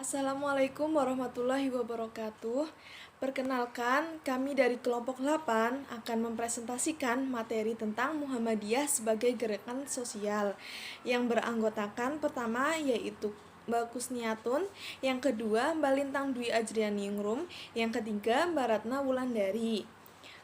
Assalamualaikum warahmatullahi wabarakatuh. Perkenalkan, kami dari kelompok 8 akan mempresentasikan materi tentang Muhammadiyah sebagai gerakan sosial yang beranggotakan pertama yaitu Mbak Kusniatun, yang kedua Mbak Lintang Dwi Ajrianingrum, yang ketiga Mbak Ratna Wulandari.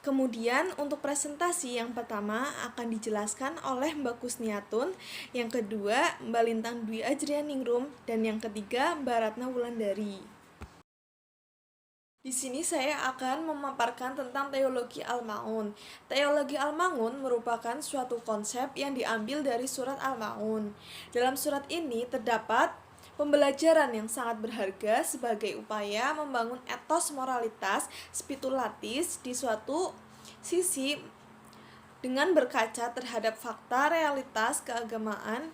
Kemudian untuk presentasi yang pertama akan dijelaskan oleh Mbak Kusniatun, yang kedua Mbak Lintang Dwi Ajrianingrum, dan yang ketiga Mbak Ratna Wulandari. Di sini saya akan memaparkan tentang teologi Al-Ma'un. Teologi Al-Ma'un merupakan suatu konsep yang diambil dari surat Al-Ma'un. Dalam surat ini terdapat pembelajaran yang sangat berharga sebagai upaya membangun etos moralitas spiritualis di suatu sisi dengan berkaca terhadap fakta realitas keagamaan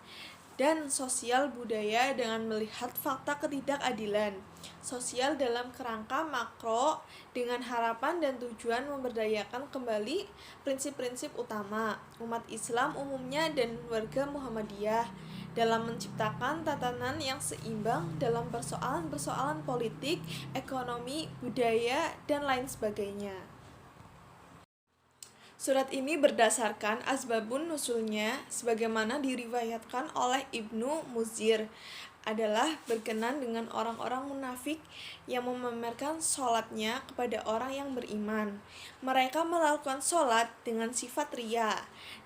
dan sosial budaya dengan melihat fakta ketidakadilan sosial dalam kerangka makro dengan harapan dan tujuan memberdayakan kembali prinsip-prinsip utama umat Islam umumnya dan warga Muhammadiyah dalam menciptakan tatanan yang seimbang dalam persoalan-persoalan politik, ekonomi, budaya, dan lain sebagainya. Surat ini berdasarkan asbabun nusulnya sebagaimana diriwayatkan oleh Ibnu Muzir adalah berkenan dengan orang-orang munafik yang memamerkan sholatnya kepada orang yang beriman. Mereka melakukan sholat dengan sifat riya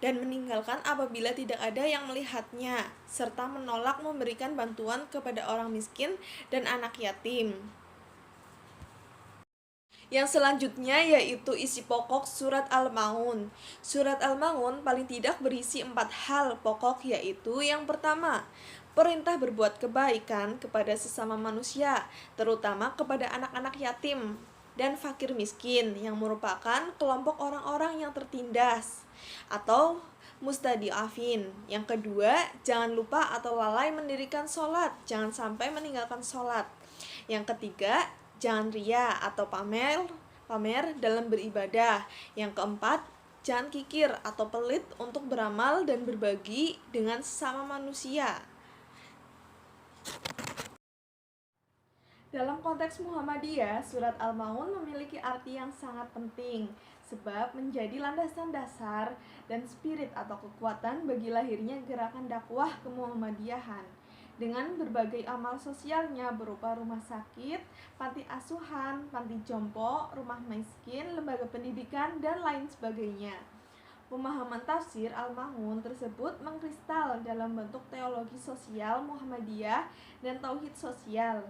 dan meninggalkan apabila tidak ada yang melihatnya, serta menolak memberikan bantuan kepada orang miskin dan anak yatim. Yang selanjutnya yaitu isi pokok surat Al-Ma'un. Surat Al-Ma'un paling tidak berisi 4 hal pokok, yaitu yang pertama, perintah berbuat kebaikan kepada sesama manusia, terutama kepada anak-anak yatim dan fakir miskin yang merupakan kelompok orang-orang yang tertindas atau mustadiafin. Yang kedua, jangan lupa atau lalai mendirikan sholat, jangan sampai meninggalkan sholat. Yang ketiga, jangan ria atau pamer dalam beribadah. Yang keempat, jangan kikir atau pelit untuk beramal dan berbagi dengan sesama manusia. Dalam konteks Muhammadiyah, surat Al-Ma'un memiliki arti yang sangat penting sebab menjadi landasan dasar dan spirit atau kekuatan bagi lahirnya gerakan dakwah kemuhammadiyahan dengan berbagai amal sosialnya berupa rumah sakit, panti asuhan, panti jompo, rumah miskin, lembaga pendidikan, dan lain sebagainya. Pemahaman tafsir Al-Ma'un tersebut mengkristal dalam bentuk teologi sosial Muhammadiyah dan tauhid sosial.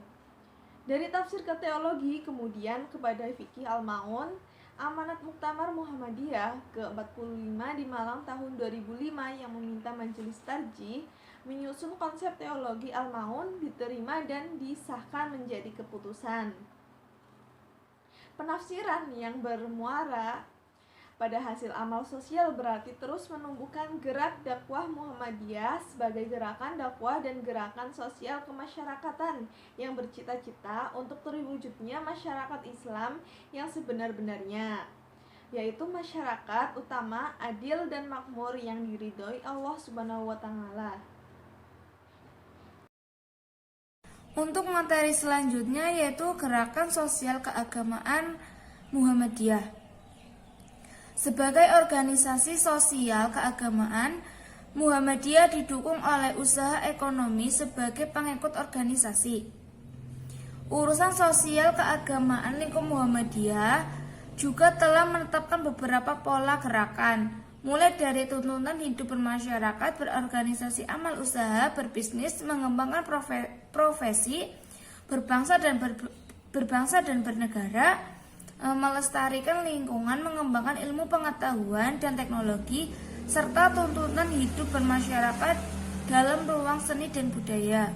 Dari tafsir ke teologi kemudian kepada fikih Al-Ma'un, Amanat Muktamar Muhammadiyah ke-45 di Malang tahun 2005 yang meminta Majelis Tarjih menyusun konsep teologi Al-Ma'un diterima dan disahkan menjadi keputusan. Penafsiran yang bermuara pada hasil amal sosial berarti terus menumbuhkan gerak dakwah Muhammadiyah sebagai gerakan dakwah dan gerakan sosial kemasyarakatan yang bercita-cita untuk terwujudnya masyarakat Islam yang sebenar-benarnya, yaitu masyarakat utama adil dan makmur yang diridhoi Allah Subhanahu wa Ta'ala. Untuk materi selanjutnya yaitu gerakan sosial keagamaan Muhammadiyah. Sebagai organisasi sosial keagamaan, Muhammadiyah didukung oleh usaha ekonomi sebagai pengikut organisasi. Urusan sosial keagamaan lingkup Muhammadiyah juga telah menetapkan beberapa pola gerakan, mulai dari tuntutan hidup bermasyarakat, berorganisasi, amal usaha, berbisnis, mengembangkan profesi, berbangsa dan bernegara, melestarikan lingkungan, mengembangkan ilmu pengetahuan dan teknologi, serta tuntutan hidup bermasyarakat dalam ruang seni dan budaya.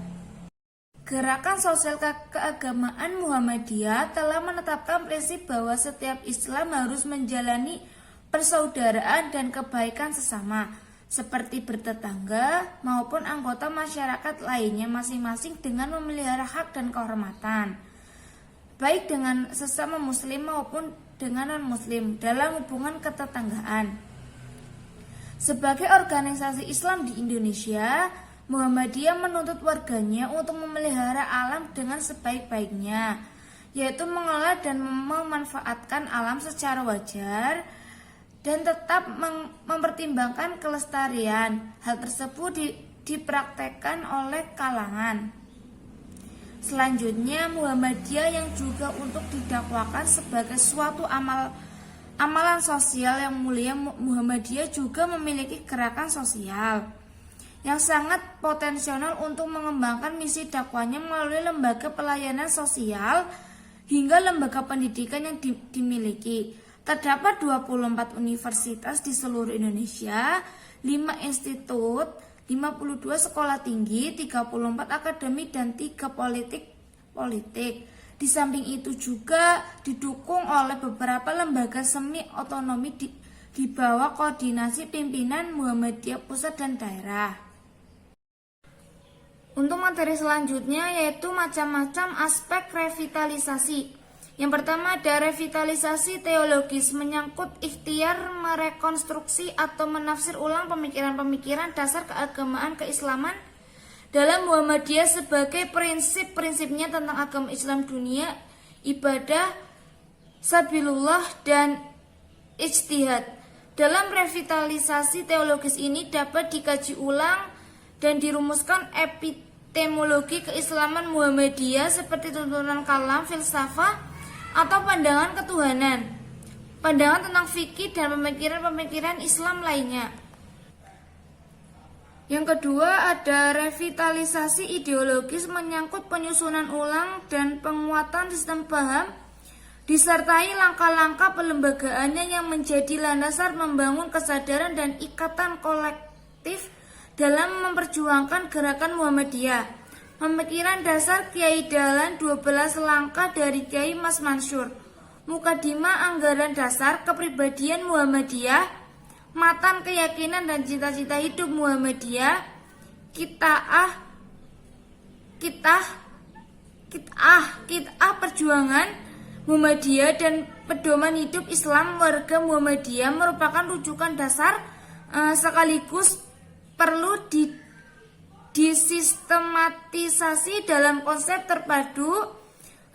Gerakan sosial keagamaan Muhammadiyah telah menetapkan prinsip bahwa setiap Islam harus menjalani persaudaraan dan kebaikan sesama, seperti bertetangga maupun anggota masyarakat lainnya masing-masing dengan memelihara hak dan kehormatan, baik dengan sesama muslim maupun dengan non-muslim dalam hubungan ketetanggaan. Sebagai organisasi Islam di Indonesia, Muhammadiyah menuntut warganya untuk memelihara alam dengan sebaik-baiknya, yaitu mengelola dan memanfaatkan alam secara wajar dan tetap mempertimbangkan kelestarian. Hal tersebut dipraktekkan oleh kalangan. Selanjutnya, Muhammadiyah yang juga untuk didakwakan sebagai suatu amalan sosial yang mulia, Muhammadiyah juga memiliki gerakan sosial yang sangat potensial untuk mengembangkan misi dakwahnya melalui lembaga pelayanan sosial hingga lembaga pendidikan yang dimiliki. Terdapat 24 universitas di seluruh Indonesia, 5 institut, 52 sekolah tinggi, 34 akademi, dan 3 politik. Di samping itu juga didukung oleh beberapa lembaga semi otonomi di bawah koordinasi pimpinan Muhammadiyah pusat dan daerah. Untuk materi selanjutnya yaitu macam-macam aspek revitalisasi. Yang pertama ada revitalisasi teologis, menyangkut ikhtiar merekonstruksi atau menafsir ulang pemikiran-pemikiran dasar keagamaan keislaman dalam Muhammadiyah sebagai prinsip-prinsipnya tentang agama Islam dunia, ibadah, sabilullah, dan ijtihad. Dalam revitalisasi teologis ini dapat dikaji ulang dan dirumuskan epistemologi keislaman Muhammadiyah seperti tuntunan kalam, filsafah, atau pandangan ketuhanan, pandangan tentang fikih dan pemikiran-pemikiran Islam lainnya. Yang kedua ada revitalisasi ideologis, menyangkut penyusunan ulang dan penguatan sistem paham disertai langkah-langkah pelembagaannya yang menjadi landasan membangun kesadaran dan ikatan kolektif dalam memperjuangkan gerakan Muhammadiyah. Pemikiran dasar Kiai Dahlan 12 langkah dari Kiai Mas Mansur, Mukadimah anggaran dasar kepribadian Muhammadiyah, matan keyakinan dan cita-cita hidup Muhammadiyah, kitah perjuangan Muhammadiyah, dan pedoman hidup Islam warga Muhammadiyah merupakan rujukan dasar sekaligus perlu disistematisasi dalam konsep terpadu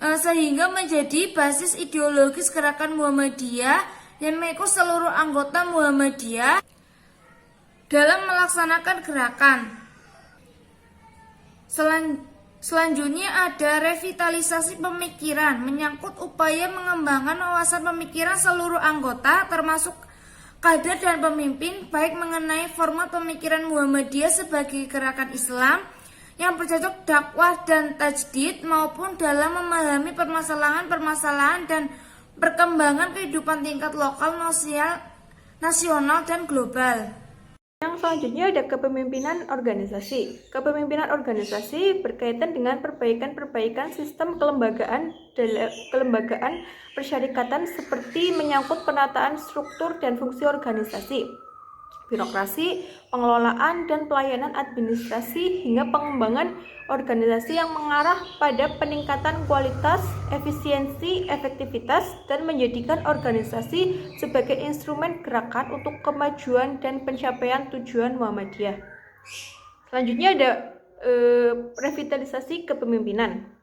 sehingga menjadi basis ideologis gerakan Muhammadiyah yang mengikut seluruh anggota Muhammadiyah dalam melaksanakan gerakan. Selanjutnya ada revitalisasi pemikiran, menyangkut upaya mengembangkan wawasan pemikiran seluruh anggota termasuk kader dan pemimpin, baik mengenai format pemikiran Muhammadiyah sebagai gerakan Islam yang bercocok dakwah dan tajdid, maupun dalam memahami permasalahan-permasalahan dan perkembangan kehidupan tingkat lokal, nasional, dan global. Yang selanjutnya ada kepemimpinan organisasi. Kepemimpinan organisasi berkaitan dengan perbaikan-perbaikan sistem kelembagaan persyarikatan seperti menyangkut penataan struktur dan fungsi organisasi, birokrasi, pengelolaan dan pelayanan administrasi hingga pengembangan organisasi yang mengarah pada peningkatan kualitas, efisiensi, efektivitas, dan menjadikan organisasi sebagai instrumen gerakan untuk kemajuan dan pencapaian tujuan Muhammadiyah. Selanjutnya ada revitalisasi kepemimpinan.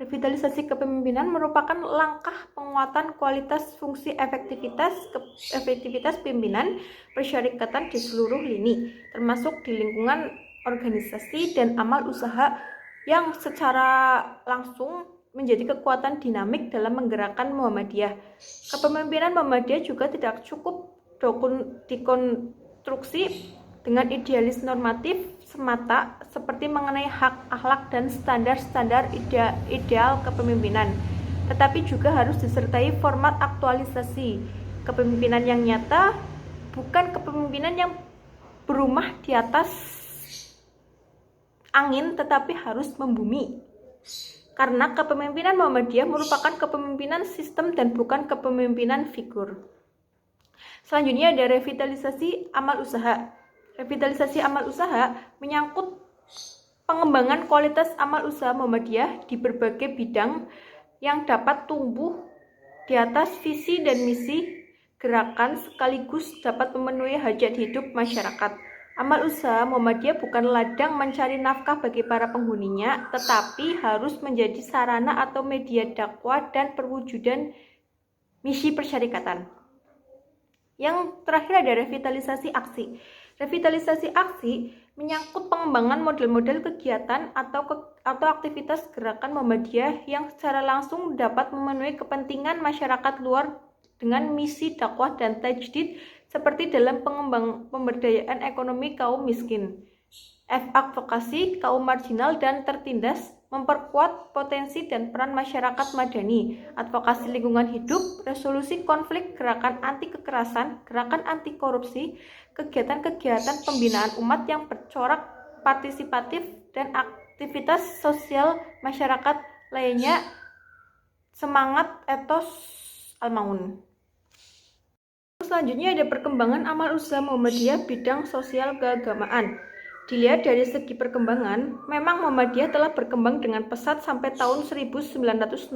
Revitalisasi kepemimpinan merupakan langkah penguatan kualitas, fungsi, efektivitas pimpinan persyarikatan di seluruh lini, termasuk di lingkungan organisasi dan amal usaha yang secara langsung menjadi kekuatan dinamik dalam menggerakkan Muhammadiyah. Kepemimpinan Muhammadiyah juga tidak cukup dikonstruksi dengan idealis normatif semata seperti mengenai hak, akhlak, dan standar-standar ideal kepemimpinan, tetapi juga harus disertai format aktualisasi kepemimpinan yang nyata, bukan kepemimpinan yang berumah di atas angin tetapi harus membumi. Karena kepemimpinan Muhammadiyah merupakan kepemimpinan sistem dan bukan kepemimpinan figur. Selanjutnya ada revitalisasi amal usaha. Revitalisasi amal usaha menyangkut pengembangan kualitas amal usaha Muhammadiyah di berbagai bidang yang dapat tumbuh di atas visi dan misi gerakan sekaligus dapat memenuhi hajat hidup masyarakat. Amal usaha Muhammadiyah bukan ladang mencari nafkah bagi para penghuninya, tetapi harus menjadi sarana atau media dakwah dan perwujudan misi persyarikatan. Yang terakhir ada revitalisasi aksi. Revitalisasi aksi menyangkut pengembangan model-model kegiatan atau aktivitas gerakan Muhammadiyah yang secara langsung dapat memenuhi kepentingan masyarakat luar dengan misi dakwah dan tajdid seperti dalam pemberdayaan ekonomi kaum miskin, advokasi kaum marginal dan tertindas, memperkuat potensi dan peran masyarakat madani, advokasi lingkungan hidup, resolusi konflik, gerakan anti kekerasan, gerakan anti korupsi, kegiatan-kegiatan pembinaan umat yang bercorak partisipatif, dan aktivitas sosial masyarakat lainnya. Semangat etos Al-Maun. Selanjutnya ada perkembangan amal usaha Muhammadiyah bidang sosial keagamaan. Dilihat dari segi perkembangan, memang Muhammadiyah telah berkembang dengan pesat sampai tahun 1967,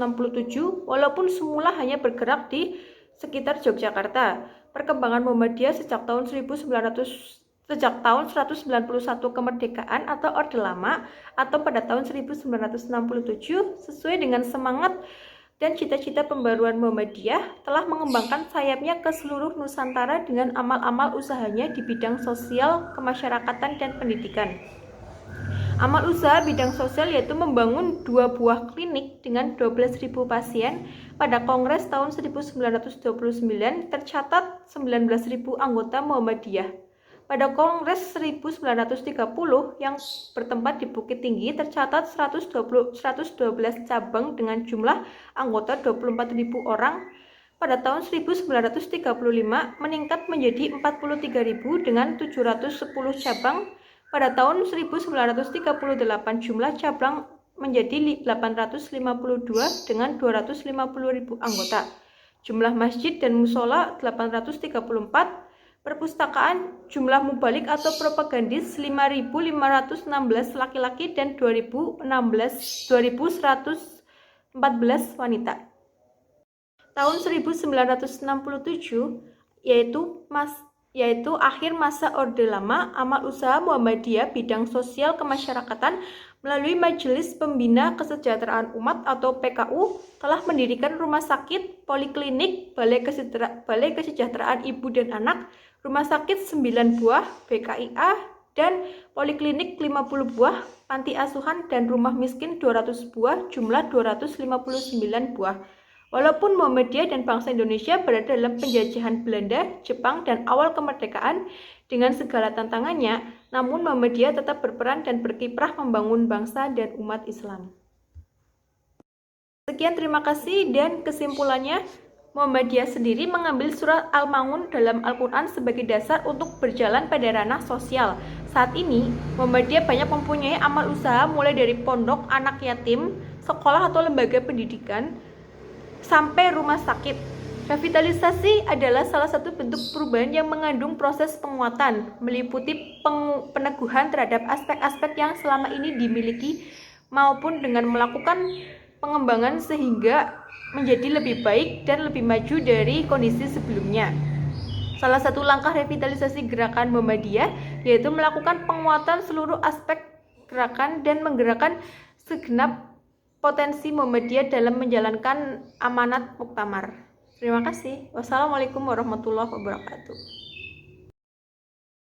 walaupun semula hanya bergerak di sekitar Yogyakarta. Perkembangan Muhammadiyah sejak tahun 191 kemerdekaan atau Orde Lama atau pada tahun 1967 sesuai dengan semangat dan cita-cita pembaruan Muhammadiyah telah mengembangkan sayapnya ke seluruh Nusantara dengan amal-amal usahanya di bidang sosial, kemasyarakatan, dan pendidikan. Amal usaha bidang sosial yaitu membangun 2 buah klinik dengan 12.000 pasien. Pada Kongres tahun 1929 tercatat 19.000 anggota Muhammadiyah. Pada Kongres 1930 yang bertempat di Bukit Tinggi tercatat 112 cabang dengan jumlah anggota 24.000 orang. Pada tahun 1935 meningkat menjadi 43.000 dengan 710 cabang. Pada tahun 1938 jumlah cabang menjadi 852 dengan 250.000 anggota. Jumlah masjid dan musola 834. Perpustakaan, jumlah mubalik atau propagandis 5.516 laki-laki dan 2.114 wanita. Tahun 1967 yaitu akhir masa Orde Lama, amal usaha Muhammadiyah bidang sosial kemasyarakatan melalui Majelis Pembina Kesejahteraan Umat atau PKU telah mendirikan rumah sakit, poliklinik, balai kesejahteraan ibu dan anak, rumah sakit 9 buah, BKIA, dan poliklinik 50 buah, panti asuhan dan rumah miskin 200 buah, jumlah 259 buah. Walaupun Muhammadiyah dan bangsa Indonesia berada dalam penjajahan Belanda, Jepang, dan awal kemerdekaan dengan segala tantangannya, namun Muhammadiyah tetap berperan dan berkiprah membangun bangsa dan umat Islam. Sekian, terima kasih, dan kesimpulannya, Muhammadiyah sendiri mengambil surat Al-Maun dalam Al-Quran sebagai dasar untuk berjalan pada ranah sosial. Saat ini, Muhammadiyah banyak mempunyai amal usaha mulai dari pondok, anak yatim, sekolah atau lembaga pendidikan, sampai rumah sakit. Revitalisasi adalah salah satu bentuk perubahan yang mengandung proses penguatan, meliputi peneguhan terhadap aspek-aspek yang selama ini dimiliki maupun dengan melakukan pengembangan sehingga menjadi lebih baik dan lebih maju dari kondisi sebelumnya. Salah satu langkah revitalisasi gerakan Muhammadiyah yaitu melakukan penguatan seluruh aspek gerakan dan menggerakkan segenap potensi Muhammadiyah dalam menjalankan amanat muktamar. Terima kasih. Wassalamualaikum warahmatullahi wabarakatuh.